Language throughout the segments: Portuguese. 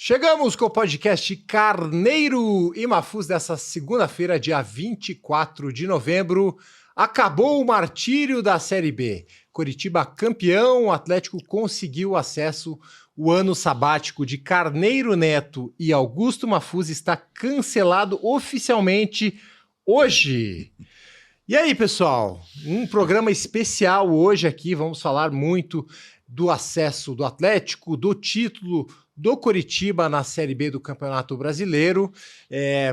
Chegamos com o podcast Carneiro e Mafuz dessa segunda-feira, dia 24 de novembro. Acabou o martírio da Série B. Coritiba campeão, o Atlético conseguiu acesso. O ano sabático de Carneiro Neto e Augusto Mafuz está cancelado oficialmente hoje. E aí, pessoal? Um programa especial hoje aqui. Vamos falar muito do acesso do Atlético, do título do Coritiba na Série B do Campeonato Brasileiro.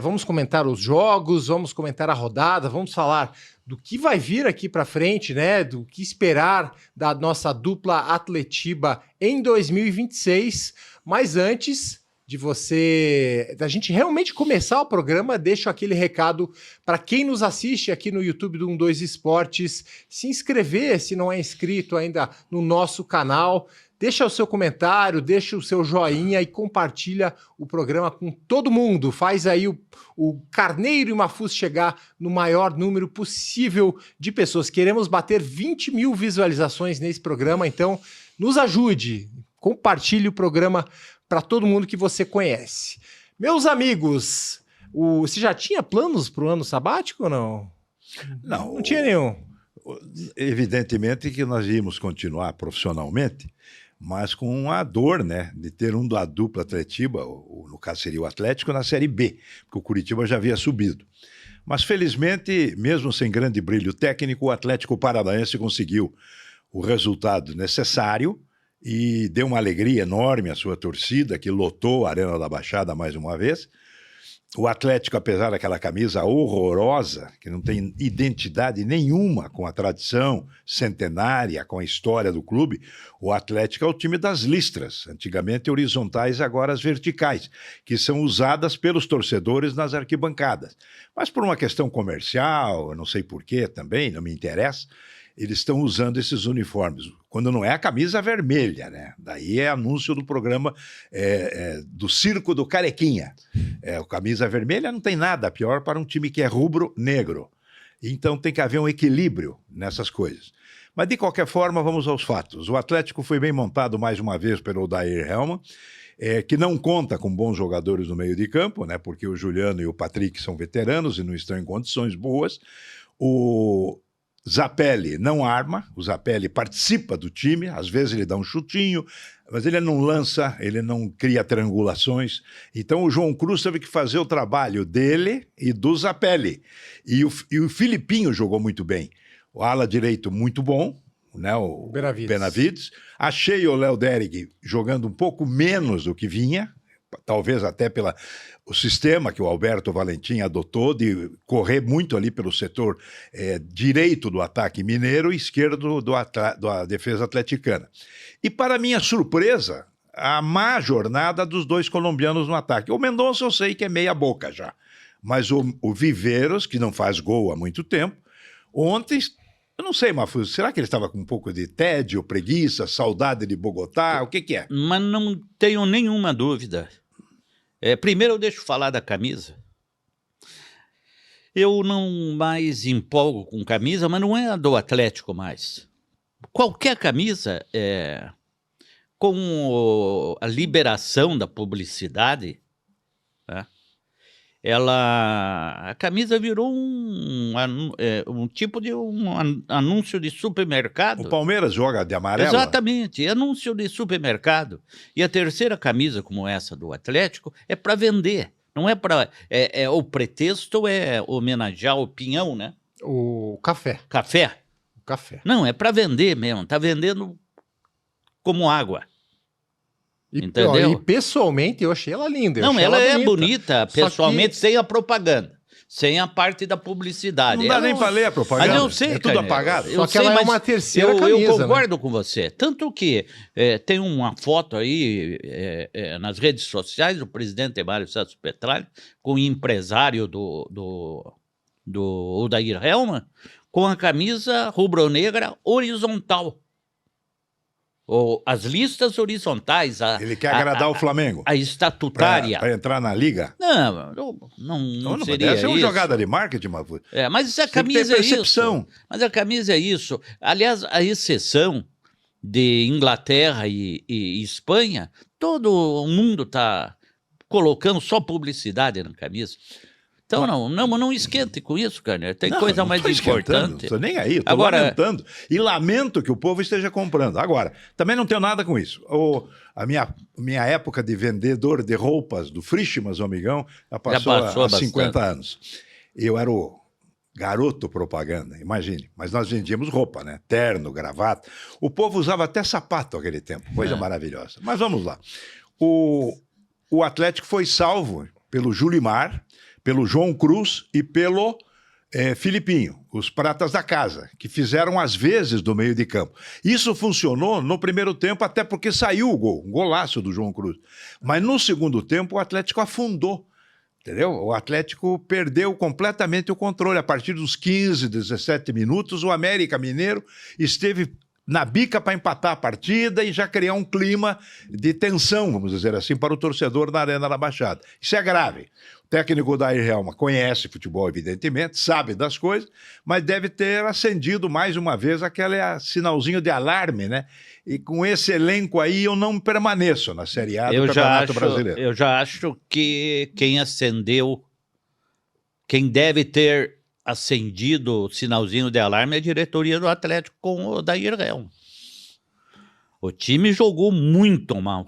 Vamos comentar os jogos, vamos comentar a rodada, vamos falar do que vai vir aqui para frente, né? Do que esperar da nossa dupla Atletiba em 2026. Mas antes da gente realmente começar o programa, deixo aquele recado para quem nos assiste aqui no YouTube do 12 Esportes, se inscrever se não é inscrito ainda no nosso canal. Deixa o seu comentário, deixa o seu joinha e compartilha o programa com todo mundo. Faz aí o Carneiro e Mafuz chegar no maior número possível de pessoas. Queremos bater 20 mil visualizações nesse programa, então nos ajude. Compartilhe o programa para todo mundo que você conhece. Meus amigos, você já tinha planos para o ano sabático ou não? Não tinha nenhum. Evidentemente que nós íamos continuar profissionalmente, mas com a dor, né, de ter da dupla Atletiba, no caso seria o Atlético, na Série B, porque o Curitiba já havia subido. Mas, felizmente, mesmo sem grande brilho técnico, o Atlético Paranaense conseguiu o resultado necessário e deu uma alegria enorme à sua torcida, que lotou a Arena da Baixada mais uma vez. O Atlético, apesar daquela camisa horrorosa, que não tem identidade nenhuma com a tradição centenária, com a história do clube, o Atlético é o time das listras, antigamente horizontais, agora as verticais, que são usadas pelos torcedores nas arquibancadas. Mas por uma questão comercial, eu não sei porquê também, não me interessa, eles estão usando esses uniformes, quando não é a camisa vermelha, né? Daí é anúncio do programa do Circo do Carequinha. A camisa vermelha não tem nada pior para um time que é rubro-negro. Então tem que haver um equilíbrio nessas coisas. Mas de qualquer forma, vamos aos fatos. O Atlético foi bem montado mais uma vez pelo Odair Hellmann, que não conta com bons jogadores no meio de campo, né? Porque o Juliano e o Patrick são veteranos e não estão em condições boas. O Zapelli não arma, o Zapelli participa do time, às vezes ele dá um chutinho, mas ele não lança, ele não cria triangulações. Então o João Cruz teve que fazer o trabalho dele e do Zapelli. E o Filipinho jogou muito bem. O ala direito muito bom, né, o Benavides. Achei o Léo Derrig jogando um pouco menos do que vinha, talvez até pelo sistema que o Alberto Valentim adotou de correr muito ali pelo setor direito do ataque mineiro e esquerdo da defesa atleticana. E para minha surpresa, a má jornada dos dois colombianos no ataque. O Mendonça eu sei que é meia boca já, mas o Viveiros, que não faz gol há muito tempo, ontem, eu não sei, Mafuz, será que ele estava com um pouco de tédio, preguiça, saudade de Bogotá? O que é? Mas não tenho nenhuma dúvida. Primeiro eu deixo falar da camisa. Eu não mais empolgo com camisa, mas não é a do Atlético mais. Qualquer camisa, com a liberação da publicidade, né, a camisa virou um tipo de anúncio de supermercado. O Palmeiras joga de amarelo? Exatamente, anúncio de supermercado. E a terceira camisa, como essa do Atlético, é para vender. Não é para... o pretexto é homenagear o Pinhão, né? O café. Café? O café. Não, é para vender mesmo. Tá vendendo como água. Entendeu? E pessoalmente eu achei ela linda. Não, ela é bonita pessoalmente, sem a propaganda, sem a parte da publicidade. Não dá nem para ler a propaganda. Mas eu sei, tudo apagado. Só que ela é uma terceira camisa. Eu concordo com você. Tanto que tem uma foto aí nas redes sociais do presidente Mário Celso Petralha com o empresário do Odair Hellmann com a camisa rubro-negra horizontal. As listas horizontais. Ele quer agradar o Flamengo. A estatutária. Para entrar na liga? Não seria essa é uma isso. jogada de marketing, Mafuz. Mas a camisa é isso. Mas a camisa é isso. Aliás, a exceção de Inglaterra e Espanha, todo mundo está colocando só publicidade na camisa. Então, não esquente com isso, Carneiro. Tem coisa mais importante. Não estou nem aí, estou Agora, lamentando. E lamento que o povo esteja comprando. Agora, também não tenho nada com isso. A minha época de vendedor de roupas do Frischmas, o amigão, já passou há 50 anos. Eu era o garoto propaganda, imagine. Mas nós vendíamos roupa, né? Terno, gravata. O povo usava até sapato naquele tempo. Coisa maravilhosa. Mas vamos lá. O Atlético foi salvo pelo Julimar, pelo João Cruz e pelo Filipinho, os pratas da casa, que fizeram as vezes do meio de campo. Isso funcionou no primeiro tempo, até porque saiu o gol, um golaço do João Cruz. Mas no segundo tempo o Atlético afundou, entendeu? O Atlético perdeu completamente o controle. A partir dos 15, 17 minutos, o América Mineiro esteve na bica para empatar a partida e já criar um clima de tensão, vamos dizer assim, para o torcedor na Arena da Baixada. Isso é grave. O técnico Odair Helma conhece futebol, evidentemente, sabe das coisas, mas deve ter acendido mais uma vez aquele sinalzinho de alarme, né? E com esse elenco aí eu não permaneço na Série A do Campeonato Brasileiro. Eu já acho que quem acendeu, quem deve ter acendido o sinalzinho de alarme é a diretoria do Atlético com o Odair Helma. O time jogou muito mal.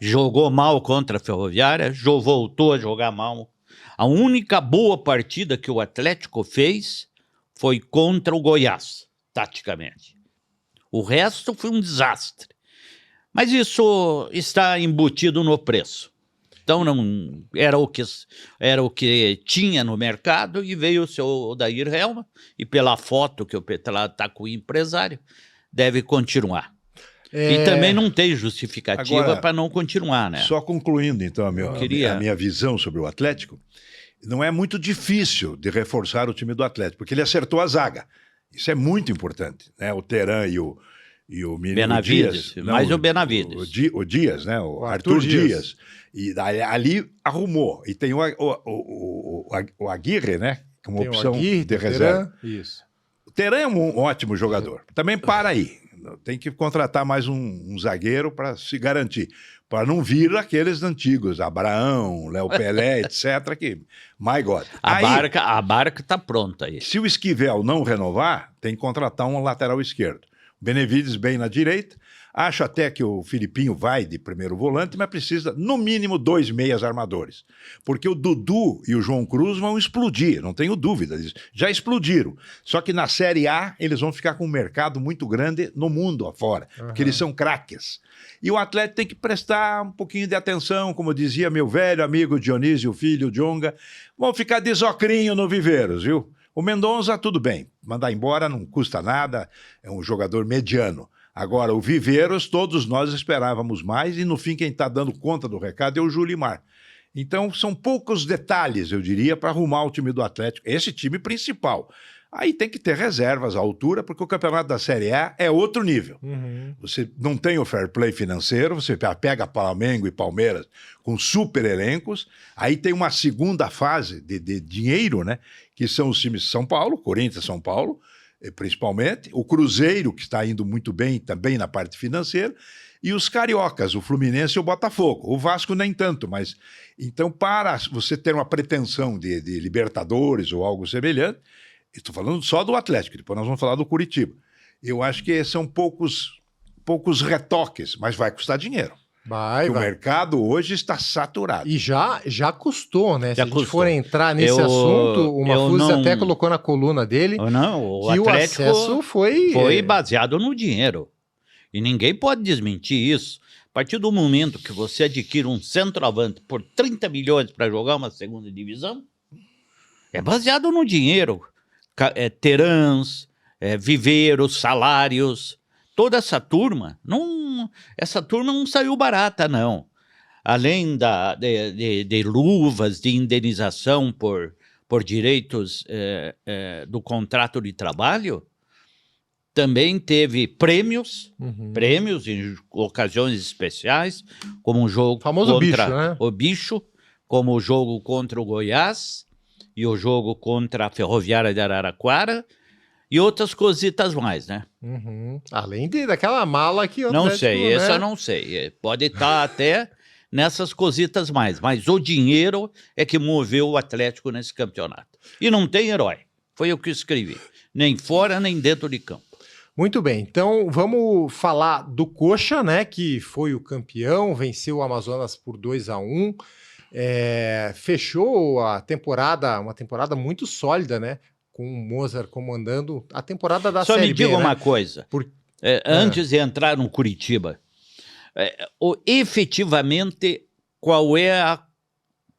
Jogou mal contra a Ferroviária, voltou a jogar mal. A única boa partida que o Atlético fez foi contra o Goiás, taticamente. O resto foi um desastre. Mas isso está embutido no preço. Então não era o que tinha no mercado e veio o seu Odair Helma e pela foto que o Petralha está com o empresário, deve continuar. E também não tem justificativa para não continuar, né? Só concluindo, então, a minha visão sobre o Atlético, não é muito difícil de reforçar o time do Atlético, porque ele acertou a zaga. Isso é muito importante, né? O Teran e o menino Benavides, Dias. Mais o Benavides. O Dias, né? O Arthur Dias. E ali arrumou. E tem o Aguirre, né? Como tem opção Aguirre, de reserva. Isso. O Teran é um ótimo jogador. Também para aí. Tem que contratar mais um zagueiro para se garantir. Para não vir aqueles antigos, Abraão, Léo Pelé, etc. Que, my God. A barca está pronta aí. Se o Esquivel não renovar, tem que contratar um lateral esquerdo. Benavides bem na direita. Acho até que o Filipinho vai de primeiro volante, mas precisa, no mínimo, 2 meias armadores. Porque o Dudu e o João Cruz vão explodir, não tenho dúvida disso. Já explodiram. Só que na Série A, eles vão ficar com um mercado muito grande no mundo afora, porque eles são craques. E o Atlético tem que prestar um pouquinho de atenção, como dizia meu velho amigo Dionísio Filho Djonga, vão ficar de zocrinho no Viveiros, viu? O Mendonça, tudo bem, mandar embora não custa nada, é um jogador mediano. Agora, o Viveiros, todos nós esperávamos mais, e no fim quem está dando conta do recado é o Julimar. Então, são poucos detalhes, eu diria, para arrumar o time do Atlético, esse time principal. Aí tem que ter reservas à altura, porque o campeonato da Série A é outro nível. Você não tem o fair play financeiro, você pega Flamengo e Palmeiras com super elencos, aí tem uma segunda fase de dinheiro, né? Que são os times de São Paulo, Corinthians, São Paulo, principalmente, o Cruzeiro, que está indo muito bem também na parte financeira, e os cariocas, o Fluminense e o Botafogo. O Vasco nem tanto, mas... Então, para você ter uma pretensão de Libertadores ou algo semelhante, estou falando só do Atlético, depois nós vamos falar do Curitiba. Eu acho que são poucos retoques, mas vai custar dinheiro. Vai. O mercado hoje está saturado. E já custou, né? Já Se a gente custou. for entrar nesse assunto, o Mafuz até colocou na coluna dele o que Atlético o acesso foi baseado no dinheiro. E ninguém pode desmentir isso. A partir do momento que você adquire um centroavante por 30 milhões para jogar uma segunda divisão, é baseado no dinheiro. Terãs, viveiros, salários, toda essa turma não saiu barata, não. Além de luvas, de indenização por direitos do contrato de trabalho, também teve prêmios em ocasiões especiais, como um jogo famoso contra bicho, né? o Bicho, como o jogo contra o Goiás, e o jogo contra a Ferroviária de Araraquara, e outras cositas mais, né? Além daquela mala que... Não sei, essa eu não sei. Pode estar até nessas cositas mais. Mas o dinheiro é que moveu o Atlético nesse campeonato. E não tem herói. Foi o que eu escrevi. Nem fora, nem dentro de campo. Muito bem, então vamos falar do Coxa, né, que foi o campeão, venceu o Amazonas por 2-1, fechou a temporada, uma temporada muito sólida, né, com o Mozart comandando a temporada da Só Série me B, diga né? uma coisa, antes de entrar no Curitiba, efetivamente, qual é a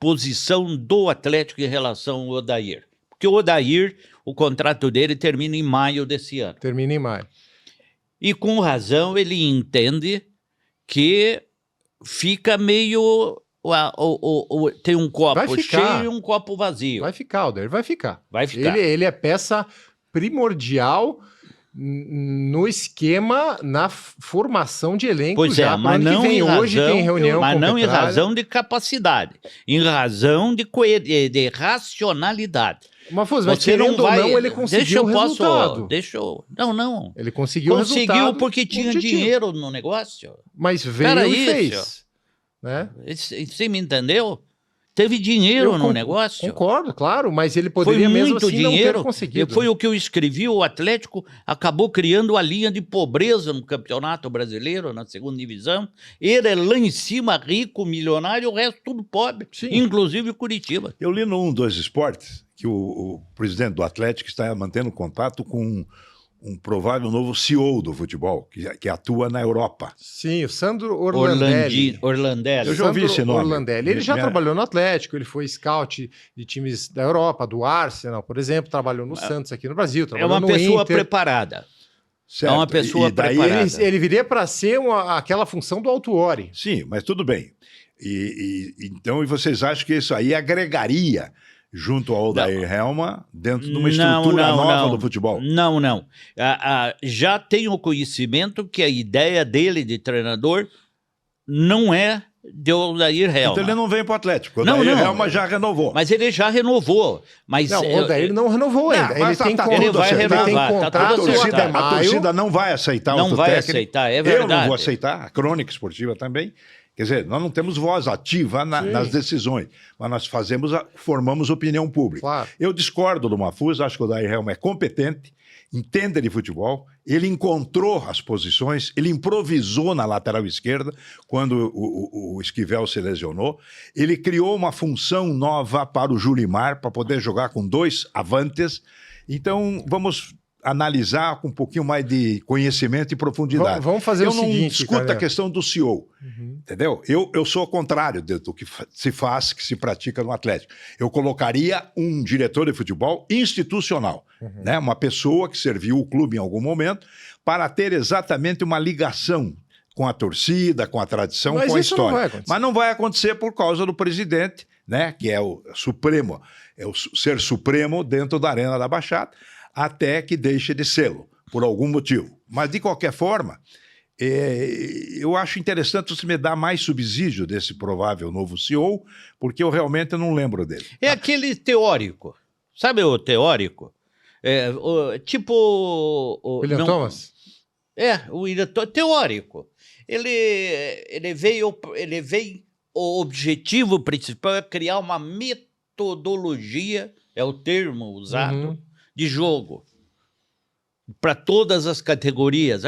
posição do Atlético em relação ao Odair? Porque o Odair, o contrato dele termina em maio desse ano. Termina em maio. E com razão ele entende que fica meio... tem um copo cheio e um copo vazio. Vai ficar, Alder, vai ficar. Vai ficar. Ele é peça primordial no esquema, na formação de elenco. Pois já mas não que vem em hoje razão, tem reunião mas com não em Petralha. razão de capacidade, em razão de racionalidade. Mas Você querendo ou não, ele conseguiu o resultado. Não. Ele conseguiu o resultado. Conseguiu porque tinha dinheiro no negócio. Mas veio e fez. Né? Você me entendeu? Teve dinheiro no negócio. Concordo, claro, mas ele poderia mesmo assim não ter conseguido. Foi o que eu escrevi, o Atlético acabou criando a linha de pobreza no Campeonato Brasileiro, na segunda divisão. Ele é lá em cima, rico, milionário, o resto tudo pobre, Sim. inclusive o Curitiba. Eu li no 1-2 Esportes que o presidente do Atlético está mantendo contato com um provável novo CEO do futebol, que atua na Europa. Sim, o Sandro Orlandelli. Orlandelli. Eu já ouvi esse nome. Orlandelli. Ele já trabalhou no Atlético, ele foi scout de times da Europa, do Arsenal, por exemplo, trabalhou no Santos aqui no Brasil, trabalhou no Inter. É uma pessoa preparada. Certo. É uma pessoa preparada. Ele viria para ser aquela função do Autuori. Sim, mas tudo bem. Então, vocês acham que isso aí agregaria junto ao Odair Helma dentro de uma estrutura nova do futebol? Não. Já tenho o conhecimento que a ideia dele de treinador não é de Odair Helma. Então ele não vem para o Atlético. O Odair Helma já renovou. Mas ele já renovou. Mas não, o Odair não renovou ainda. Ele vai renovar. A torcida não vai aceitar o técnico. Não vai aceitar, é verdade. Eu não vou aceitar, a crônica esportiva também. Quer dizer, nós não temos voz ativa nas decisões, mas nós formamos opinião pública. Claro. Eu discordo do Mafuz, acho que o Odair Helma é competente, entende de futebol, ele encontrou as posições, ele improvisou na lateral esquerda quando o Esquivel se lesionou, ele criou uma função nova para o Julimar, para poder jogar com 2 avantes. Então, vamos analisar com um pouquinho mais de conhecimento e profundidade. Vamos fazer o seguinte, Eu não discuto a questão do CEO, entendeu? Eu sou ao contrário do que se faz, que se pratica no Atlético. Eu colocaria um diretor de futebol institucional, né? Uma pessoa que serviu o clube em algum momento para ter exatamente uma ligação com a torcida, com a tradição, com a história. Mas não vai acontecer por causa do presidente, né? Que é o supremo, é o ser supremo dentro da Arena da Baixada, até que deixe de sê-lo, por algum motivo. Mas, de qualquer forma, eu acho interessante você me dar mais subsídio desse provável novo CEO, porque eu realmente não lembro dele. É aquele teórico. Sabe o teórico? Tipo... William Thomas? O William teórico. Ele veio... O objetivo principal é criar uma metodologia, é o termo usado, de jogo para todas as categorias.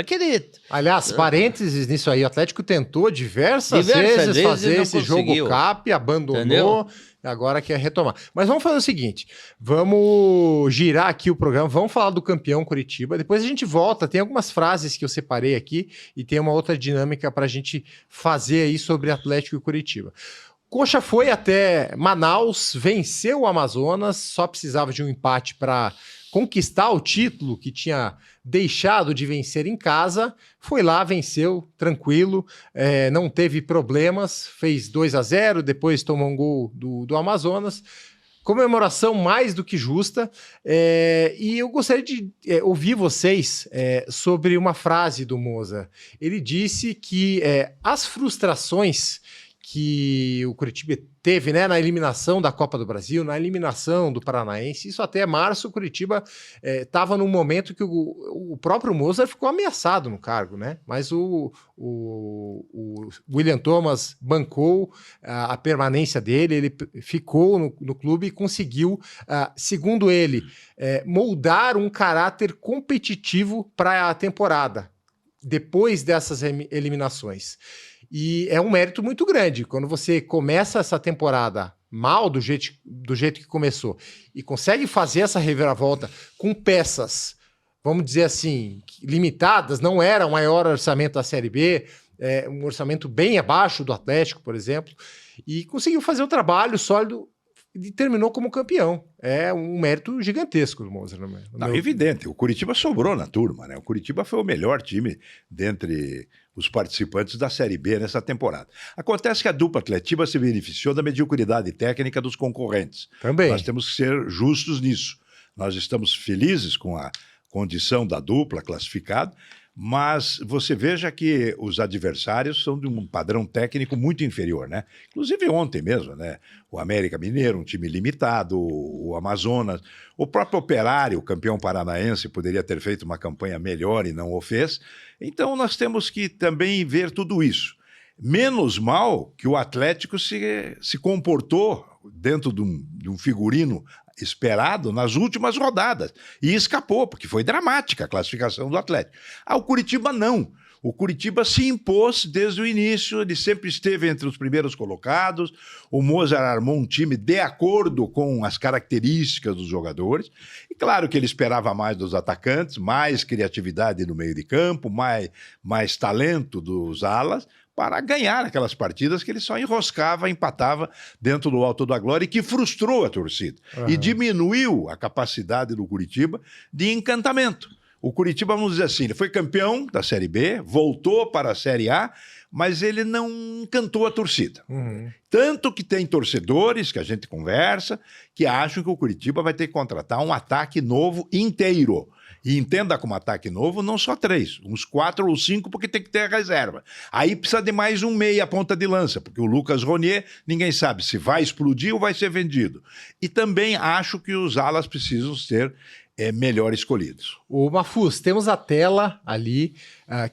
Aliás, parênteses nisso aí, o Atlético tentou diversas vezes fazer esse jogo CAP, abandonou, entendeu? Agora quer retomar. Mas vamos fazer o seguinte, vamos girar aqui o programa, vamos falar do campeão Curitiba, depois a gente volta, tem algumas frases que eu separei aqui e tem uma outra dinâmica para a gente fazer aí sobre Atlético e Curitiba. Coxa foi até Manaus, venceu o Amazonas, só precisava de um empate para conquistar o título que tinha deixado de vencer em casa. Foi lá, venceu, tranquilo, não teve problemas, fez 2-0, depois tomou um gol do Amazonas. Comemoração mais do que justa. E eu gostaria de ouvir vocês sobre uma frase do Moza. Ele disse que as frustrações que o Coritiba teve, né, na eliminação da Copa do Brasil, na eliminação do Paranaense, isso até março, o Coritiba estava num momento que o próprio Mozart ficou ameaçado no cargo, né? Mas o William Thomas bancou a permanência dele, ele ficou no clube e conseguiu, segundo ele, moldar um caráter competitivo para a temporada, depois dessas eliminações. E é um mérito muito grande. Quando você começa essa temporada mal, do jeito que começou, e consegue fazer essa reviravolta com peças, vamos dizer assim, limitadas, não era o maior orçamento da Série B, um orçamento bem abaixo do Atlético, por exemplo, e conseguiu fazer o trabalho sólido e terminou como campeão. É um mérito gigantesco do Mozart. Evidente, o Coritiba sobrou na turma, né? O Coritiba foi o melhor time dentre os participantes da Série B nessa temporada. Acontece que a dupla Atletiba se beneficiou da mediocridade técnica dos concorrentes. Também. Nós temos que ser justos nisso. Nós estamos felizes com a condição da dupla classificada, mas você veja que os adversários são de um padrão técnico muito inferior, né? Inclusive ontem mesmo, né? O América Mineiro, um time limitado, o Amazonas, o próprio Operário, o campeão paranaense, poderia ter feito uma campanha melhor e não o fez. Então nós temos que também ver tudo isso. Menos mal que o Atlético se comportou dentro de um figurino esperado nas últimas rodadas e escapou, porque foi dramática a classificação do Atlético. O Coritiba não. O Coritiba se impôs desde o início, ele sempre esteve entre os primeiros colocados, o Mozart armou um time de acordo com as características dos jogadores, e claro que ele esperava mais dos atacantes, mais criatividade no meio de campo, mais talento dos alas, para ganhar aquelas partidas que ele só enroscava, empatava dentro do Alto da Glória e que frustrou a torcida. E diminuiu a capacidade do Coritiba de encantamento. O Coritiba, vamos dizer assim, ele foi campeão da Série B, voltou para a Série A, mas ele não encantou a torcida. Tanto que tem torcedores, que a gente conversa, que acham que o Coritiba vai ter que contratar um ataque novo inteiro. E entenda como ataque novo, não só 3, uns 4 ou 5, porque tem que ter a reserva. Aí precisa de mais um meia ponta de lança, porque o Lucas Ronier, ninguém sabe se vai explodir ou vai ser vendido. E também acho que os alas precisam ser melhor escolhidos. O Mafuz, temos a tela ali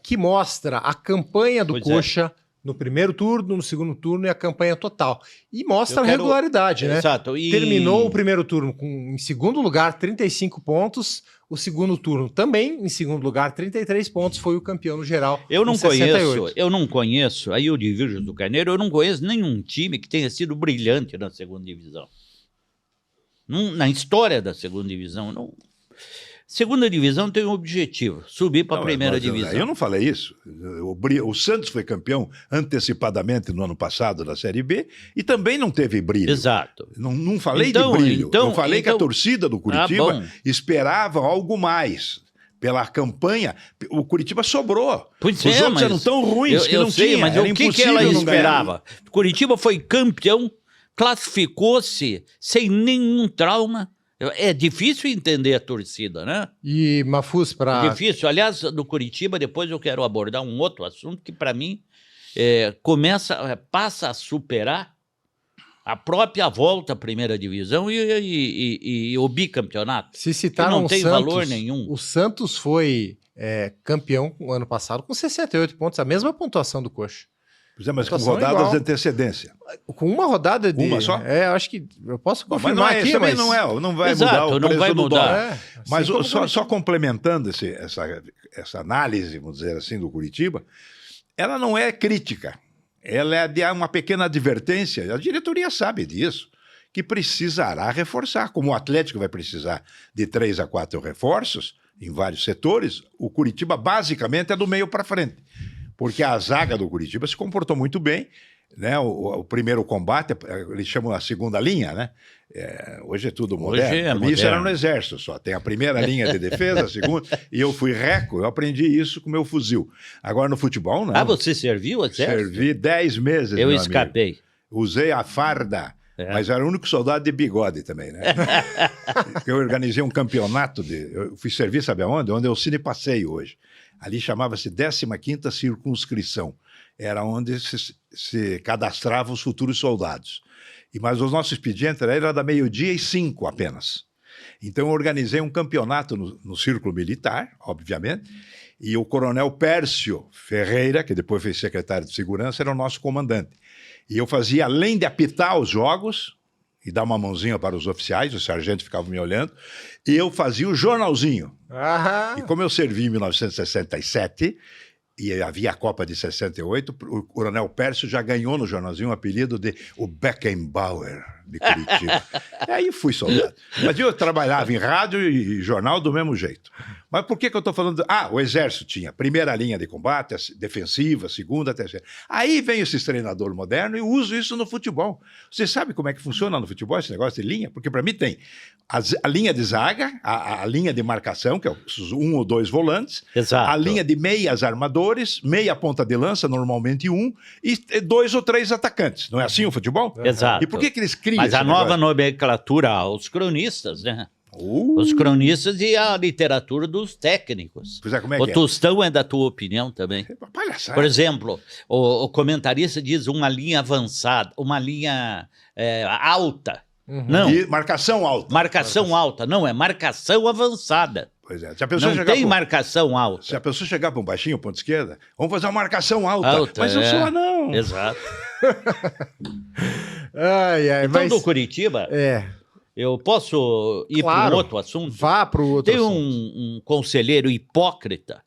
que mostra a campanha do Coxa no primeiro turno, no segundo turno e a campanha total. E mostra a regularidade, né? Exato. Terminou o primeiro turno em segundo lugar, 35 pontos. O segundo turno também, em segundo lugar, 33 pontos, foi o campeão no geral. Eu não conheço, aí eu divirjo do Carneiro, eu não conheço nenhum time que tenha sido brilhante na segunda divisão. Na história da segunda divisão, não. Segunda divisão tem um objetivo, subir para a primeira divisão. Eu não falei isso. O Santos foi campeão antecipadamente no ano passado da Série B e também não teve brilho. Exato. Não falei de brilho. Eu falei que a torcida do Coritiba esperava algo mais. Pela campanha, o Coritiba sobrou. Os outros eram tão ruins que não tinha. Mas o que ela esperava? O Coritiba foi campeão, classificou-se sem nenhum trauma. É difícil entender a torcida, né? E Mafuz para... Difícil. Aliás, do Coritiba, depois eu quero abordar um outro assunto que, para mim, passa a superar a própria volta à primeira divisão e o bicampeonato. Se citaram não tem valor nenhum. O Santos foi campeão no ano passado com 68 pontos, a mesma pontuação do Coxa. Pois mas com rodadas de antecedência. Com uma rodada de... Uma só? Acho que eu posso confirmar aqui, mas... não vai mudar o preço do dólar. Mas só complementando essa análise, vamos dizer assim, do Coritiba, ela não é crítica. Ela é de uma pequena advertência. A diretoria sabe disso, que precisará reforçar. Como o Atlético vai precisar de 3 a 4 reforços em vários setores, o Coritiba basicamente é do meio para frente. Porque a zaga do Coritiba se comportou muito bem, né? O primeiro combate, eles chamam a segunda linha, né? Hoje é tudo moderno. Isso era no Exército só. Tem a primeira linha de defesa, a segunda, e eu fui reco, eu aprendi isso com o meu fuzil. Agora no futebol, não. Você serviu o Exército? Servi 10 meses, eu escapei. Amigo. Usei a farda. Mas era o único soldado de bigode também, né? Eu organizei um campeonato eu fui servir, sabe aonde? Onde é o Cine Passeio hoje. Ali chamava-se 15ª Circunscrição. Era onde se cadastravam os futuros soldados. Mas o nosso expediente era da 12:05 apenas. Então eu organizei um campeonato no Círculo Militar, obviamente, e o coronel Pércio Ferreira, que depois foi secretário de Segurança, era o nosso comandante. E eu fazia, além de apitar os jogos e dar uma mãozinha para os oficiais, o sargento ficava me olhando, e eu fazia o jornalzinho. Aham. E como eu servi em 1967, e havia a Copa de 68, o coronel Pércio já ganhou no jornalzinho o apelido de o Beckenbauer de Curitiba. E aí fui soldado. Mas eu trabalhava em rádio e jornal do mesmo jeito. Mas por que eu estou falando? O Exército tinha primeira linha de combate, defensiva, segunda, terceira. Aí vem esse treinador moderno e uso isso no futebol. Você sabe como é que funciona no futebol esse negócio de linha? Porque para mim tem a linha de zaga, a linha de marcação, que é os 1 ou 2 volantes, Exato. a linha de meias armadores, meia ponta de lança, normalmente 1, e 2 ou 3 atacantes. Não é assim o futebol? Exato. E por que eles criam Mas esse a nova negócio? nomenclatura, os cronistas, né? Os cronistas e a literatura dos técnicos. Pois é, como é O que é? Tostão é da tua opinião também. Palhaçada. Por exemplo, o comentarista diz uma linha avançada, uma linha alta. Uhum. Não, E marcação alta. marcação alta. Não, é marcação avançada. Pois é. Se a pessoa Não chegar tem pro- marcação Se alta. a pessoa chegar para um baixinho, ponta esquerda, vamos fazer uma marcação alta. Alta, Mas eu é. sou anão. Exato. Ai, Então, mas... do Curitiba, É, eu posso ir para Claro. um outro assunto? vá para o outro Tem assunto. um conselheiro hipócrita.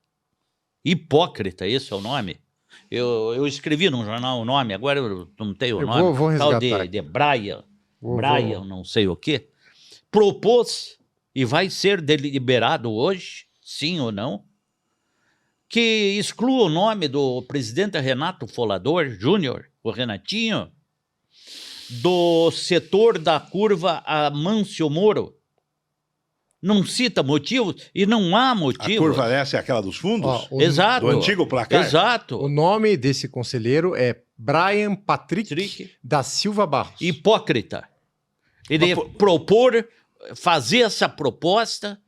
Hipócrita, esse é o nome. Eu escrevi num jornal o nome, agora eu não tenho o Eu nome. vou Tal resgatar. de Brian. Vou- Brian, não sei o quê. Propôs, e vai ser deliberado hoje, sim ou não, que exclua o nome do presidente Renato Folador Júnior, o Renatinho, do setor da curva Amâncio Moro. Não cita motivos e não há A motivo. curva essa é aquela dos fundos? Ó, Exato. Do antigo placar? Exato. O nome desse conselheiro é Brian Patrick Patrick. da Silva Barros. Hipócrita. Ele propor, fazer essa proposta,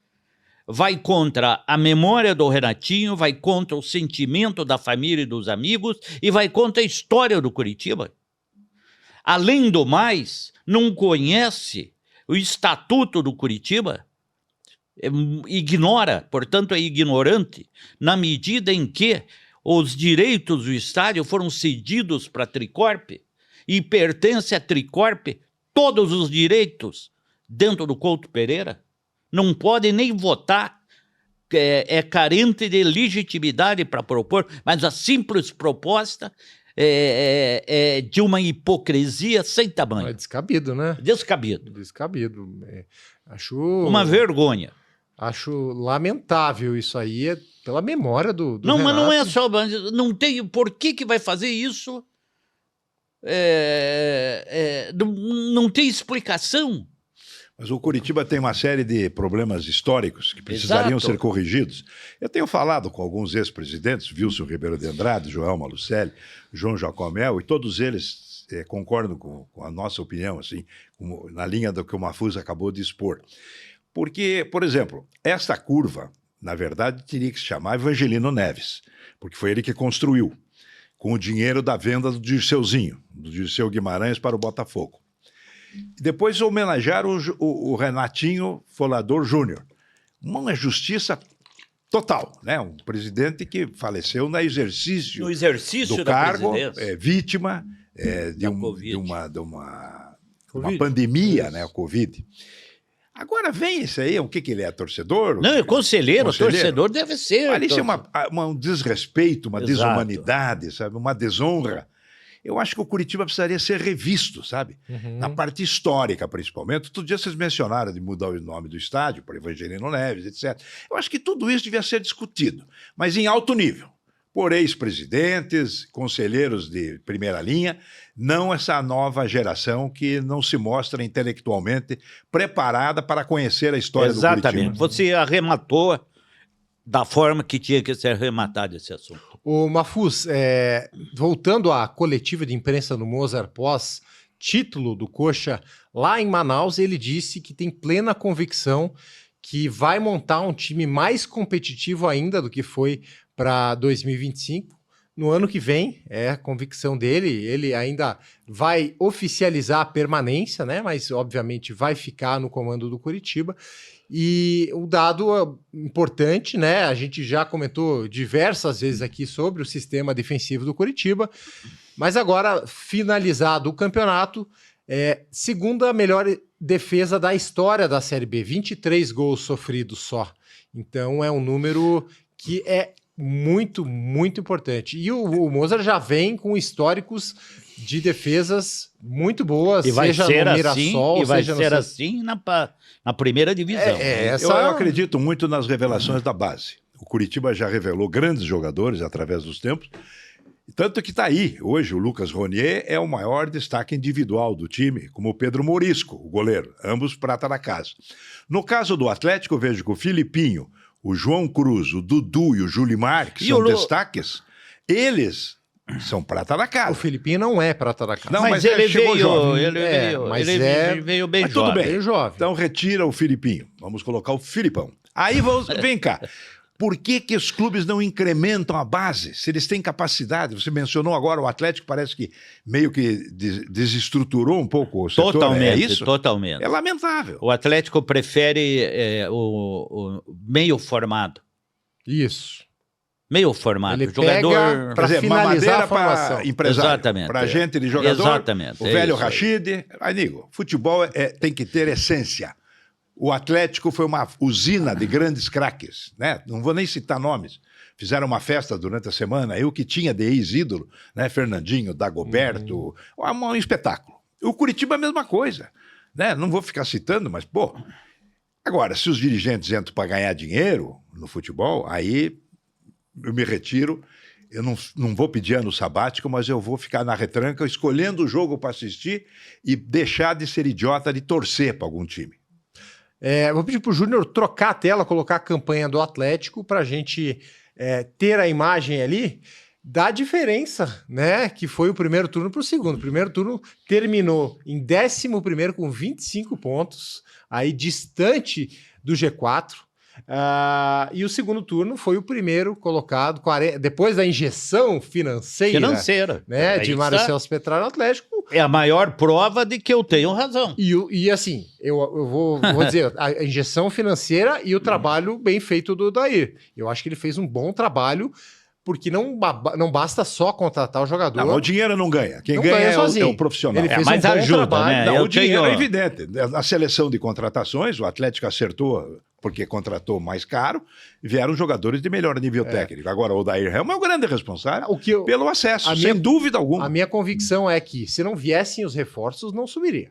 vai contra a memória do Renatinho, vai contra o sentimento da família e dos amigos e vai contra a história do Curitiba. Além do mais, não conhece o estatuto do Curitiba, ignora, portanto é ignorante, na medida em que os direitos do estádio foram cedidos para a Tricorp e pertence à Tricorp todos os direitos dentro do Couto Pereira, não pode nem votar, é carente de legitimidade para propor, mas a simples proposta é de uma hipocrisia sem É tamanho. descabido, né? Descabido. Descabido. Acho... Uma vergonha. Acho lamentável isso aí, pela memória do Não, mas não é Renato. só. Não tem. Por que vai fazer isso? Não tem explicação. Mas o Curitiba tem uma série de problemas históricos que precisariam Exato. ser corrigidos. Eu tenho falado com alguns ex-presidentes, Wilson Ribeiro de Andrade, Joel Malucelli, João Jacomel, e todos eles concordam com a nossa opinião, assim, na linha do que o Mafuz acabou de expor. Porque, por exemplo, esta curva, na verdade, teria que se chamar Evangelino Neves, porque foi ele que construiu, com o dinheiro da venda do Dirceuzinho, do Dirceu Guimarães para o Botafogo. Depois homenagearam o Renatinho Folador Júnior. Uma justiça total, né? Um presidente que faleceu no exercício No exercício do da cargo, presidência. vítima Da Covid. de uma Covid. pandemia, Isso. né? O Covid. Agora vem esse aí, o que ele é? Torcedor? Não, é conselheiro, Conselheiro? torcedor deve ser. Ali isso é um desrespeito, uma Exato. desumanidade, sabe? Uma desonra. Eu acho que o Curitiba precisaria ser revisto, sabe? Uhum. Na parte histórica, principalmente. Outro dia vocês mencionaram de mudar o nome do estádio para Evangelino Neves, etc. Eu acho que tudo isso devia ser discutido, mas em alto nível. Por ex-presidentes, conselheiros de primeira linha, não essa nova geração que não se mostra intelectualmente preparada para conhecer a história do Exatamente. Curitiba. Você arrematou da forma que tinha que ser arrematado esse assunto. O Mafuz, voltando à coletiva de imprensa no Mozart pós título do Coxa lá em Manaus, ele disse que tem plena convicção que vai montar um time mais competitivo ainda do que foi para 2025. No ano que vem, é a convicção dele, ele ainda vai oficializar a permanência, né? Mas obviamente vai ficar no comando do Coritiba. E o dado importante, né? A gente já comentou diversas vezes aqui sobre o sistema defensivo do Coritiba, mas agora, finalizado o campeonato, segunda melhor defesa da história da Série B, 23 gols sofridos só. Então é um número que é muito, muito importante. E o Mozart já vem com históricos de defesas muito boas, e vai seja ser no Mirassol, assim, e vai seja ser no... assim na primeira divisão. Eu acredito muito nas revelações da base. O Coritiba já revelou grandes jogadores através dos tempos, tanto que está aí. Hoje o Lucas Ronier é o maior destaque individual do time, como o Pedro Morisco, o goleiro, ambos prata da casa. No caso do Atlético, eu vejo que o Filipinho, o João Cruz, o Dudu e o Julimar, que são destaques, eles são prata da casa. O Filipinho não é prata da casa. Não, mas ele chegou veio, jovem. ele veio bem Mas tudo jovem. bem. Bem jovem. Então retira o Filipinho. Vamos colocar o Filipão. Aí vem cá. Por que os clubes não incrementam a base? Se eles têm capacidade. Você mencionou agora o Atlético, parece que meio que desestruturou um pouco o setor. Totalmente, é isso? totalmente. É lamentável. O Atlético prefere o meio formado. Isso. Meio formado. Ele Jogador... pega pra Quer dizer, finalizar mamadeira a formação. para empresário. Exatamente. Para gente de jogador. Exatamente. O velho isso aí. Rashid. Amigo, futebol tem que ter essência. O Atlético foi uma usina de grandes craques, né? Não vou nem citar nomes. Fizeram uma festa durante a semana, eu que tinha de ex-ídolo, né? Fernandinho, Dagoberto, um espetáculo. O Coritiba é a mesma coisa, né? Não vou ficar citando, mas, pô... Agora, se os dirigentes entram para ganhar dinheiro no futebol, aí eu me retiro, eu não vou pedir ano sabático, mas eu vou ficar na retranca escolhendo o jogo para assistir e deixar de ser idiota de torcer para algum time. Vou pedir para o Júnior trocar a tela, colocar a campanha do Atlético para a gente ter a imagem ali da diferença, né? Que foi o primeiro turno para o segundo. O primeiro turno terminou em 11º com 25 pontos, aí distante do G4. E o segundo turno foi o primeiro colocado, depois da injeção financeira né, de Mário Celso Petralha no Atlético. É a maior prova de que eu tenho razão. E assim, eu vou dizer, a injeção financeira e o trabalho bem feito do Odair. Eu acho que ele fez um bom trabalho, porque não basta só contratar o jogador. Não, o dinheiro não ganha. Quem não ganha é sozinho. o profissional. Ele fez mas um bom ajuda, trabalho. né? Não, o dinheiro é evidente. Na seleção de contratações, o Atlético acertou porque contratou mais caro, vieram jogadores de melhor nível técnico. Agora, o Odair Helma é o grande responsável pelo acesso, sem dúvida alguma. A minha convicção é que, se não viessem os reforços, não subiria.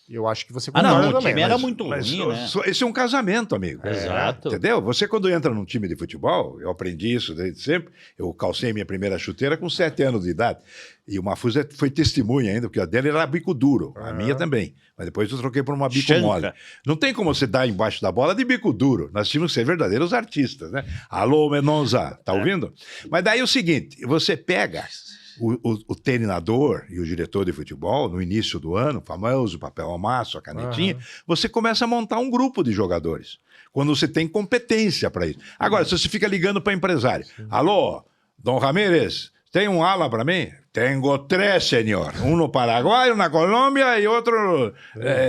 Eu acho que você concorda também. O time era muito ruim, né? Esse é um casamento, amigo. Exato. Entendeu? Você, quando entra num time de futebol, eu aprendi isso desde sempre, eu calcei minha primeira chuteira com 7 anos de idade. E o Mafuz foi testemunha ainda, porque a dele era bico duro, a minha também. Mas depois eu troquei por uma bico mole. Não tem como você dar embaixo da bola de bico duro. Nós tínhamos que ser verdadeiros artistas, né? Alô, Menonza, tá ouvindo? Mas daí é o seguinte, você pega o treinador e o diretor de futebol, no início do ano, famoso papel amasso, a canetinha, você começa a montar um grupo de jogadores, quando você tem competência para isso. Agora, se você fica ligando para empresário, alô, Dom Ramírez, tem um ala para mim? Tenho 3, senhor. Um no Paraguai, um na Colômbia e outro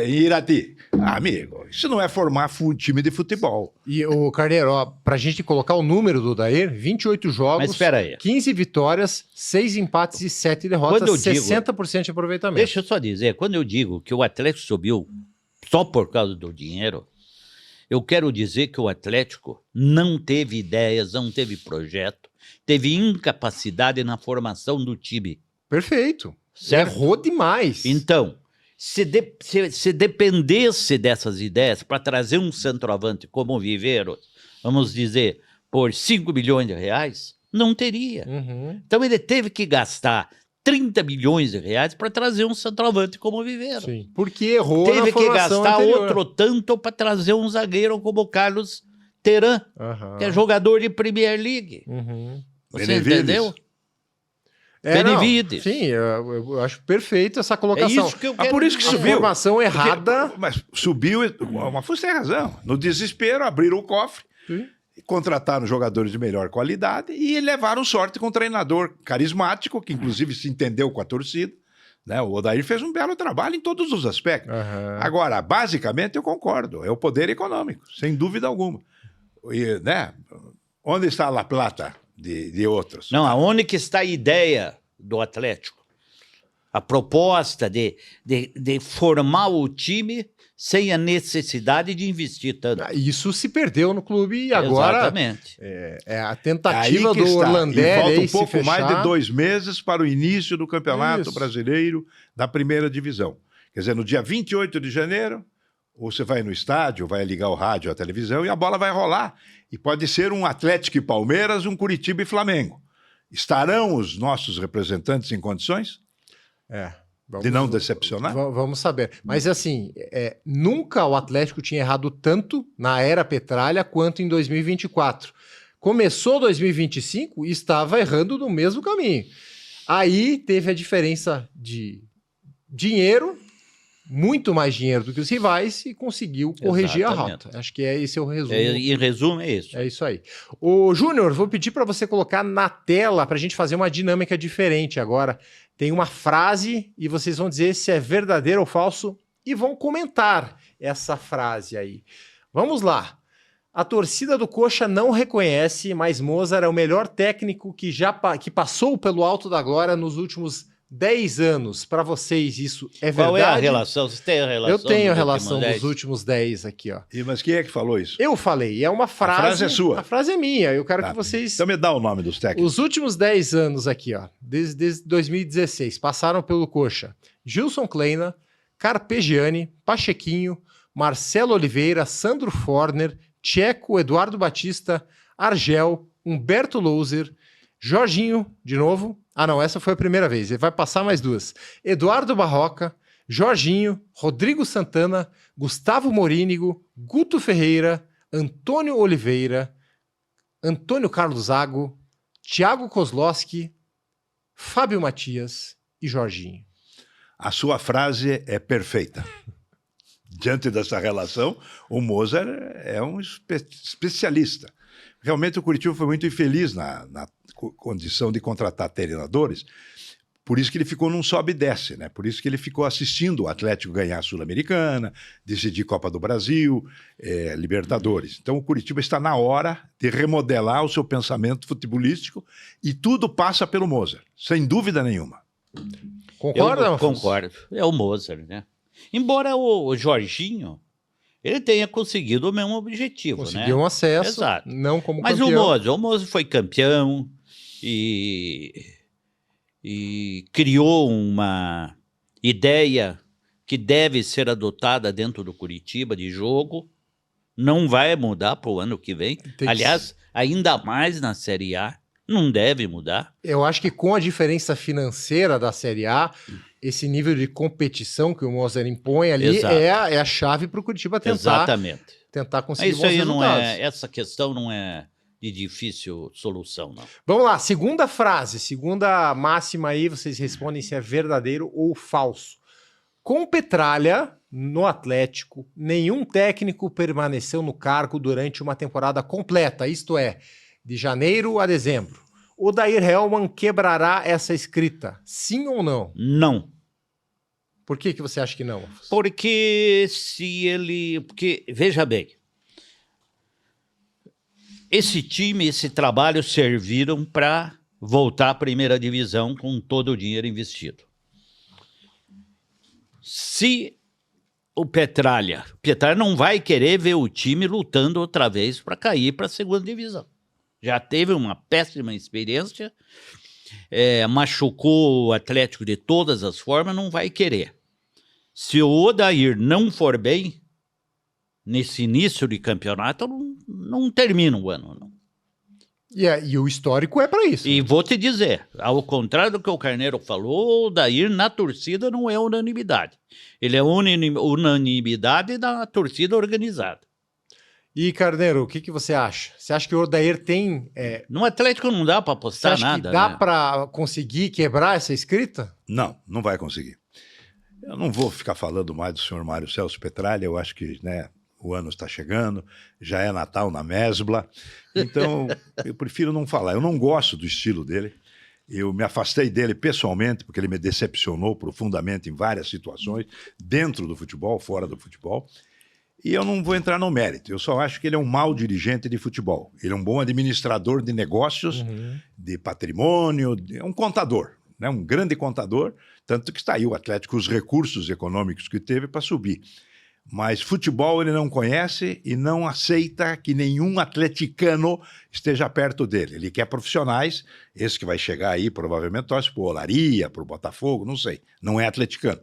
em Irati. Amigo, isso não é formar time de futebol. E o Carneiro, para a gente colocar o número do Odair, 28 jogos, Mas espera aí. 15 vitórias, 6 empates e 7 derrotas, 60% de aproveitamento. Deixa eu só dizer, quando eu digo que o Atlético subiu só por causa do dinheiro, eu quero dizer que o Atlético não teve ideias, não teve projeto, teve incapacidade na formação do time. Perfeito. Certo? Errou demais. Então, se dependesse dessas ideias para trazer um centroavante como o Viveiro, vamos dizer, por 5 milhões de reais, não teria. Então ele teve que gastar 30 milhões de reais para trazer um centroavante como o Viveiro. Sim. Porque errou Teve na que formação gastar anterior. outro tanto para trazer um zagueiro como o Carlos Teran, que é jogador de Premier League. Você Benevides. entendeu? Benevides. Sim, eu acho perfeito essa colocação. É isso que eu quero por isso que dizer. subiu. Formação errada. Mas subiu, o Mafuz tem razão. No desespero, abriram o cofre. Sim. contrataram jogadores de melhor qualidade e levaram sorte com um treinador carismático, que inclusive se entendeu com a torcida. Né? O Odair fez um belo trabalho em todos os aspectos. Agora, basicamente, eu concordo, é o poder econômico, sem dúvida alguma. E, né? Onde está a La Plata de outros? Não, aonde que está a ideia do Atlético? A proposta de formar o time sem a necessidade de investir tanto. Isso se perdeu no clube e agora Exatamente. É a tentativa do está. Orlandelli. E falta aí um pouco se mais de fechar. 2 meses para o início do Campeonato Brasileiro da Primeira Divisão. Quer dizer, no dia 28 de janeiro, você vai no estádio, vai ligar o rádio, a televisão e a bola vai rolar. E pode ser um Atlético e Palmeiras, um Curitiba e Flamengo. Estarão os nossos representantes em condições de não decepcionar? Vamos saber. Mas assim, nunca o Atlético tinha errado tanto na era Petralha quanto em 2024. Começou 2025 e estava errando no mesmo caminho. Aí teve a diferença de dinheiro, muito mais dinheiro do que os rivais, e conseguiu corrigir Exatamente. a rota. Acho que esse é o resumo. Em resumo, é isso. É isso aí. Ô, Júnior, vou pedir para você colocar na tela para a gente fazer uma dinâmica diferente agora. Tem uma frase e vocês vão dizer se é verdadeiro ou falso e vão comentar essa frase aí. Vamos lá. A torcida do Coxa não reconhece, mas Mozart é o melhor técnico que passou pelo Alto da Glória nos últimos 10 anos. Para vocês, isso é verdade? Qual é a relação? Você tem a relação? Eu tenho a dos relação últimos dos 10? últimos 10 aqui, ó. Mas quem é que falou isso? Eu falei, é uma frase. A frase é sua. A frase é minha. Eu quero Tá. que vocês. Então me dá o nome dos técnicos. Os últimos 10 anos aqui, ó, desde 2016, passaram pelo Coxa. Gilson Kleina, Carpegiani, Pachequinho, Marcelo Oliveira, Sandro Forner, Tcheco, Eduardo Batista, Argel, Humberto Louser, Jorginho, de novo. Ah, não, essa foi a primeira vez. Ele vai passar mais 2. Eduardo Barroca, Jorginho, Rodrigo Santana, Gustavo Morínigo, Guto Ferreira, Antônio Oliveira, Antônio Carlos Zago, Thiago Kozlowski, Fábio Matias e Jorginho. A sua frase é perfeita. Diante dessa relação, o Mozart é um especialista. Realmente o Curitiba foi muito infeliz na condição de contratar treinadores, por isso que ele ficou num sobe e desce, né? Por isso que ele ficou assistindo o Atlético ganhar a Sul-Americana, decidir Copa do Brasil, Libertadores. Então o Curitiba está na hora de remodelar o seu pensamento futebolístico e tudo passa pelo Mozart, sem dúvida nenhuma. Concorda? Eu Afonso? concordo. É o Mozart, né? Embora o Jorginho, ele tenha conseguido o mesmo objetivo, Conseguiu né? um acesso, Exato. não como Mas campeão. o Mozart foi campeão e criou uma ideia que deve ser adotada dentro do Curitiba de jogo. Não vai mudar para o ano que vem. que Aliás, ainda mais na Série A, não deve mudar. Eu acho que com a diferença financeira da Série A, esse nível de competição que o Mozart impõe ali Exato. é a chave para o Curitiba Exatamente. tentar conseguir Isso bons aí não resultados. essa questão não é de difícil solução, não. Vamos lá, segunda frase, segunda máxima aí, vocês respondem se é verdadeiro ou falso. Com Petralha, no Atlético, nenhum técnico permaneceu no cargo durante uma temporada completa, isto é, de janeiro a dezembro. Odair Hellmann quebrará essa escrita, sim ou não? Não. Por que você acha que não? Porque porque, veja bem, esse time, esse trabalho serviram para voltar à primeira divisão com todo o dinheiro investido. Se o Petralha não vai querer ver o time lutando outra vez para cair para a segunda divisão. Já teve uma péssima experiência, machucou o Atlético de todas as formas, não vai querer. Se o Odair não for bem, nesse início de campeonato, não termina o ano. Não. E o histórico é para isso. E vou te dizer, ao contrário do que o Carneiro falou, o Odair na torcida não é unanimidade. Ele é unanimidade da torcida organizada. E, Carneiro, o que você acha? Você acha que o Odair tem... No Atlético não dá para Você apostar acha nada. que dá né? para conseguir quebrar essa escrita? Não, não vai conseguir. Eu não vou ficar falando mais do senhor Mário Celso Petralha, eu acho que, né, o ano está chegando, já é Natal na Mesbla, então eu prefiro não falar. Eu não gosto do estilo dele, eu me afastei dele pessoalmente, porque ele me decepcionou profundamente em várias situações, dentro do futebol, fora do futebol, e eu não vou entrar no mérito. Eu só acho que ele é um mau dirigente de futebol. Ele é um bom administrador de negócios, de patrimônio, é um contador, né? Um grande contador, tanto que está aí o Atlético, os recursos econômicos que teve para subir. Mas futebol ele não conhece e não aceita que nenhum atleticano esteja perto dele. Ele quer profissionais, esse que vai chegar aí provavelmente torce para o Olaria, para o Botafogo, não sei, não é atleticano.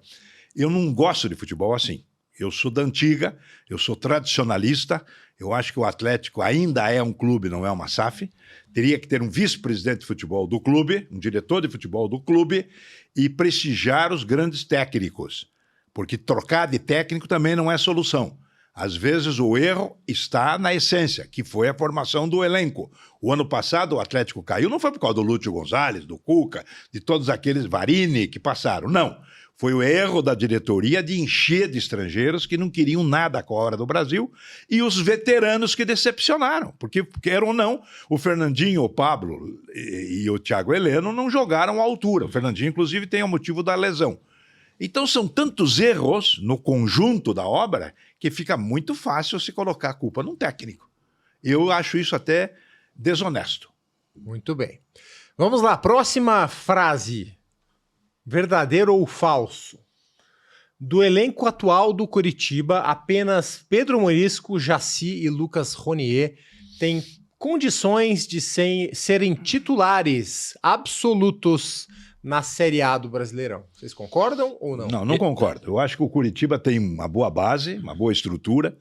Eu não gosto de futebol assim. Eu sou da antiga, eu sou tradicionalista, eu acho que o Atlético ainda é um clube, não é uma SAF. Teria que ter um vice-presidente de futebol do clube, um diretor de futebol do clube e prestigiar os grandes técnicos. Porque trocar de técnico também não é solução. Às vezes o erro está na essência, que foi a formação do elenco. O ano passado o Atlético caiu, não foi por causa do Lúcio Gonzalez, do Cuca, de todos aqueles Varini que passaram, não. Foi o erro da diretoria de encher de estrangeiros que não queriam nada com a hora do Brasil e os veteranos que decepcionaram, porque, quer ou não, o Fernandinho, o Pablo e o Thiago Heleno não jogaram à altura. O Fernandinho, inclusive, tem o motivo da lesão. Então são tantos erros no conjunto da obra que fica muito fácil se colocar a culpa num técnico. Eu acho isso até desonesto. Muito bem. Vamos lá, próxima frase. Verdadeiro ou falso? Do elenco atual do Coritiba, apenas Pedro Morisco, Jaci e Lucas Ronier têm condições de serem titulares absolutos na Série A do Brasileirão. Vocês concordam ou não? Não concordo. Eu acho que o Coritiba tem uma boa base, uma boa estrutura.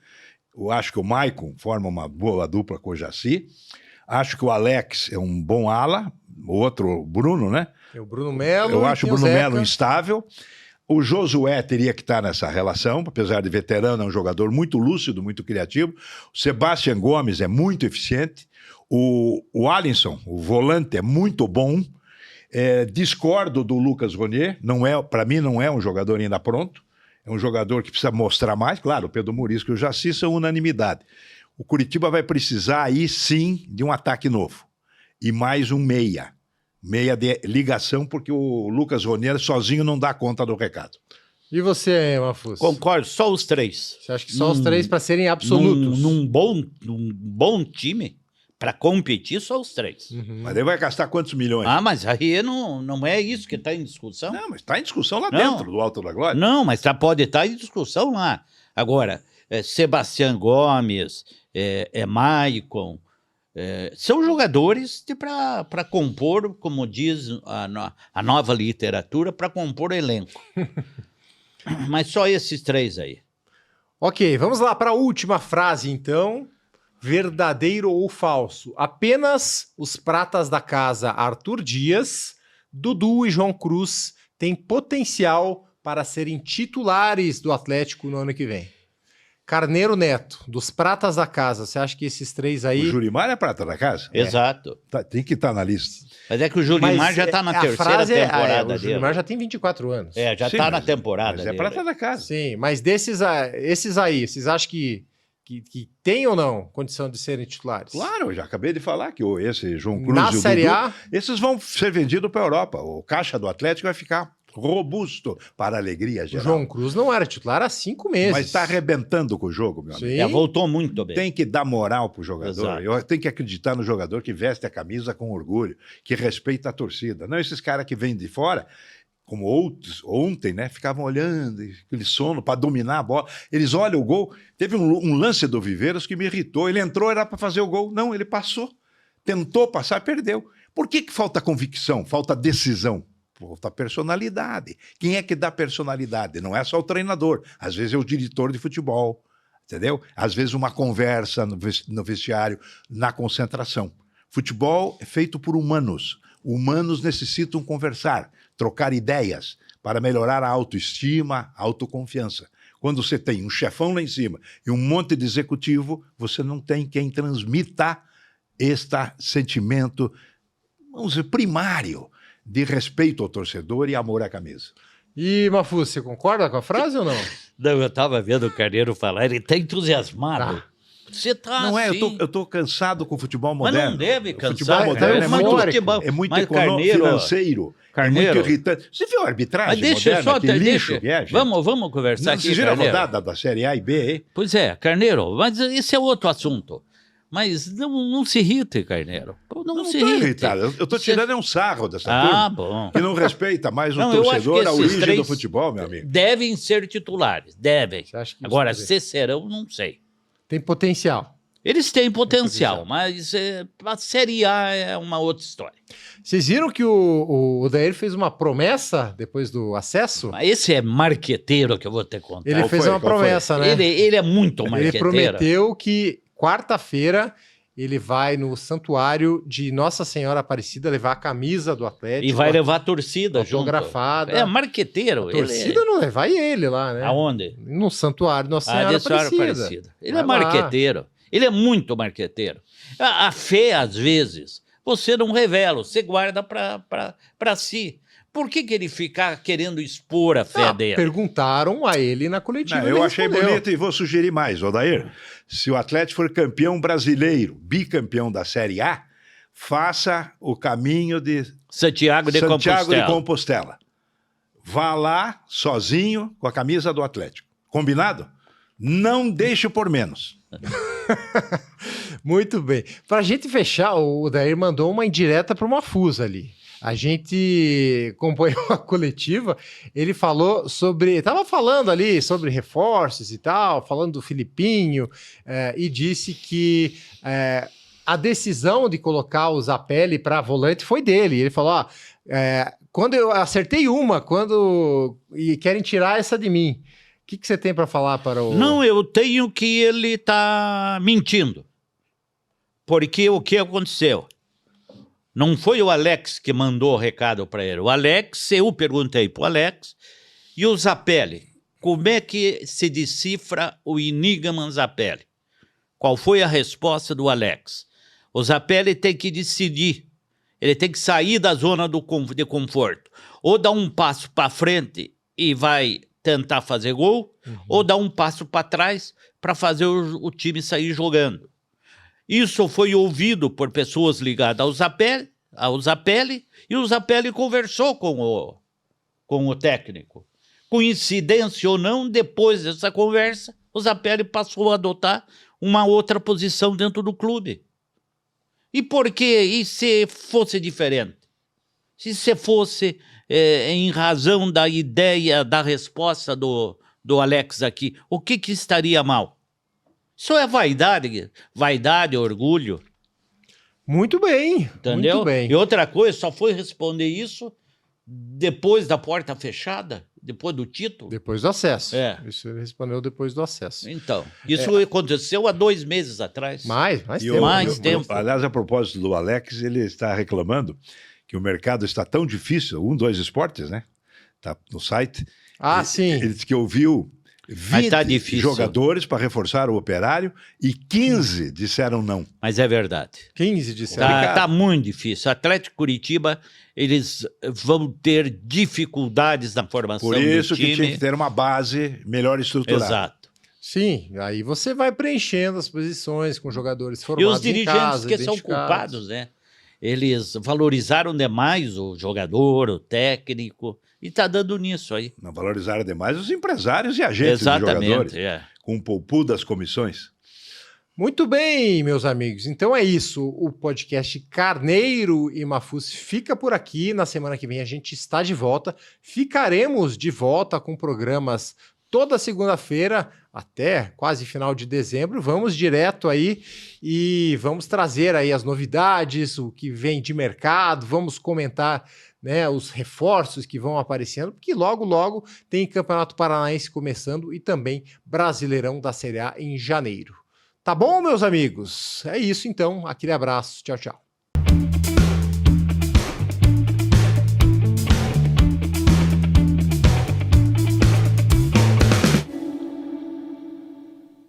Eu acho que o Maicon forma uma boa dupla com o Jaci. Acho que o Alex é um bom ala. O outro, o Bruno, né? É o Bruno Melo. Eu acho o Bruno Melo instável. O Josué teria que estar nessa relação, apesar de veterano, é um jogador muito lúcido, muito criativo. O Sebastião Gomes é muito eficiente. O Alisson, o volante, é muito bom. Discordo do Lucas Ronier, para mim não é um jogador ainda pronto, é um jogador que precisa mostrar mais. Claro, o Pedro Morisco e o Jaci são unanimidade. O Coritiba vai precisar aí sim de um ataque novo e mais um meia de ligação, porque o Lucas Ronier sozinho não dá conta do recado. E você, Mafuz? Concordo, só os três. Você acha que só os três para serem absolutos? Num bom time, para competir, só os três. Mas ele vai gastar quantos milhões? Ah, mas aí não é isso que está em discussão? Não, mas está em discussão lá dentro do Alto da Glória. Não, mas pode estar em discussão lá. Agora, Sebastião Gomes, Maicon, são jogadores para compor, como diz a nova literatura, para compor elenco. Mas só esses três aí. Ok, vamos lá para a última frase, então. Verdadeiro ou falso? Apenas os pratas da casa Arthur Dias, Dudu e João Cruz têm potencial para serem titulares do Atlético no ano que vem. Carneiro Neto, dos pratas da casa, você acha que esses três aí... O Jurimar é prata da casa? Exato. Tem que estar na lista. Mas é que o Jurimar já está na terceira temporada dele. O Jurimar já tem 24 anos. Já está na temporada mas dele. É prata da casa. Sim, mas esses aí, vocês acham que tem ou não condição de serem titulares? Claro, eu já acabei de falar que esse João Cruz na e o Série Dudu, A, esses vão ser vendidos para a Europa. O caixa do Atlético vai ficar robusto para a alegria o geral. João Cruz não era titular há 5 meses. Mas está arrebentando com o jogo, meu amigo. Sim. Voltou muito bem. Tem que dar moral pro jogador. Exato. Eu tenho que acreditar no jogador que veste a camisa com orgulho, que respeita a torcida. Não esses caras que vêm de fora, como outros ontem, né, ficavam olhando, aquele sono para dominar a bola. Eles olham o gol. Teve um lance do Viveiros que me irritou. Ele entrou, era para fazer o gol. Não, ele passou. Tentou passar, perdeu. Por que falta convicção, falta decisão? Falta personalidade. Quem é que dá personalidade? Não é só o treinador. Às vezes é o diretor de futebol, entendeu? Às vezes uma conversa no vestiário, na concentração. Futebol é feito por humanos. Humanos necessitam conversar, trocar ideias para melhorar a autoestima, a autoconfiança. Quando você tem um chefão lá em cima e um monte de executivo, você não tem quem transmita este sentimento, vamos dizer, primário de respeito ao torcedor e amor à camisa. E, Mafuz, você concorda com a frase ou não? Não, eu estava vendo o Carneiro falar, ele está entusiasmado. Você está Não é, assim. eu tô cansado com o futebol Mas moderno. não deve O cansar. futebol moderno é muito é muito Mas, econômico, Carneiro, financeiro, Carneiro. é muito irritante. Você viu a arbitragem Mas deixa moderna? só, Que lixo deixa. que é, gente? Vamos conversar aqui, Vocês viram a Carneiro? rodada da Série A e B, hein? Pois é, Carneiro, mas esse é outro assunto. Mas não se irrite, Carneiro. Não se tô irrite. irritado. Eu tô tirando um sarro dessa Ah, turma. bom. Que não respeita mais o Não, eu acho torcedor, que a esses origem do três futebol, meu amigo. devem ser titulares, devem. Você acha que Agora, isso se serão, não sei. tem potencial. Eles têm potencial, mas a Série A é uma outra história. Vocês viram que o Odair fez uma promessa depois do acesso? Mas esse é marqueteiro que eu vou te contar. Ele Qual fez foi? uma Qual foi? promessa, né? Ele é muito Ele marqueteiro. prometeu que quarta-feira ele vai no santuário de Nossa Senhora Aparecida levar a camisa do Atlético. E vai levar a torcida autografada. junto. É marqueteiro. A torcida não é, vai ele lá, né? Aonde? No santuário de Nossa Senhora De Senhora Aparecida. Aparecida. Ele Vai é lá. marqueteiro. Ele é muito marqueteiro. A fé, às vezes, você não revela, você guarda para si. Por que ele fica querendo expor a fé dele? Perguntaram a ele na coletiva. Não, ele eu achei respondeu. bonito e vou sugerir mais, Odair. Se o Atlético for campeão brasileiro, bicampeão da Série A, faça o caminho de Santiago de Compostela. Vá lá sozinho com a camisa do Atlético. Combinado? Não deixe por menos. Muito bem. Para a gente fechar, o Odair mandou uma indireta para uma fusa ali. A gente acompanhou a coletiva, ele falou sobre... Estava falando ali sobre reforços e tal, falando do Filipinho, e disse que a decisão de colocar o Zapelli para volante foi dele. Ele falou, quando eu acertei e querem tirar essa de mim. O que você tem para falar para o... Não, eu tenho que ele está mentindo. Porque o que aconteceu? Não foi o Alex que mandou o recado para ele. O Alex, eu perguntei para o Alex, e o Zapelli, como é que se decifra o enigma Zapelli? Qual foi a resposta do Alex? O Zapelli tem que decidir, ele tem que sair da zona de conforto. Ou dar um passo para frente e vai tentar fazer gol, ou dar um passo para trás para fazer o time sair jogando. Isso foi ouvido por pessoas ligadas ao Zapelli, e o Zapelli conversou com o técnico. Coincidência ou não, depois dessa conversa, o Zapelli passou a adotar uma outra posição dentro do clube. E por quê? E se fosse diferente? Se fosse em razão da ideia, da resposta do Alex aqui, o que estaria mal? Isso é vaidade, orgulho. Muito bem, Entendeu? muito bem. E outra coisa, só foi responder isso depois da porta fechada, depois do título. Depois do acesso. É. Isso ele respondeu depois do acesso. Então, isso aconteceu há 2 meses atrás. Mais E tempo. Mais tempo. Aliás, a propósito do Alex, ele está reclamando que o mercado está tão difícil, 2 Esportes, né? Está no site. Sim. Ele disse que ouviu 20 tá difícil. jogadores para reforçar o Operário e 15 disseram não. Mas é verdade. 15 disseram. Tá muito difícil. Atlético Curitiba, eles vão ter dificuldades na formação Por isso do time. que tinha que ter uma base melhor estruturada. Exato. Sim, aí você vai preenchendo as posições com jogadores E formados os dirigentes em casa, que são identificados. culpados, né? Eles valorizaram demais o jogador, o técnico, e tá dando nisso aí. Não valorizaram demais os empresários e agentes de Exatamente, jogadores, com o poupu das comissões. Muito bem, meus amigos. Então é isso. O podcast Carneiro e Mafuz fica por aqui. Na semana que vem a gente está de volta. Ficaremos de volta com programas toda segunda-feira até quase final de dezembro. Vamos direto aí e vamos trazer aí as novidades, o que vem de mercado, vamos comentar, né, os reforços que vão aparecendo, porque logo, logo tem Campeonato Paranaense começando e também Brasileirão da Série A em janeiro. Tá bom, meus amigos? É isso então. Aquele abraço. Tchau, tchau.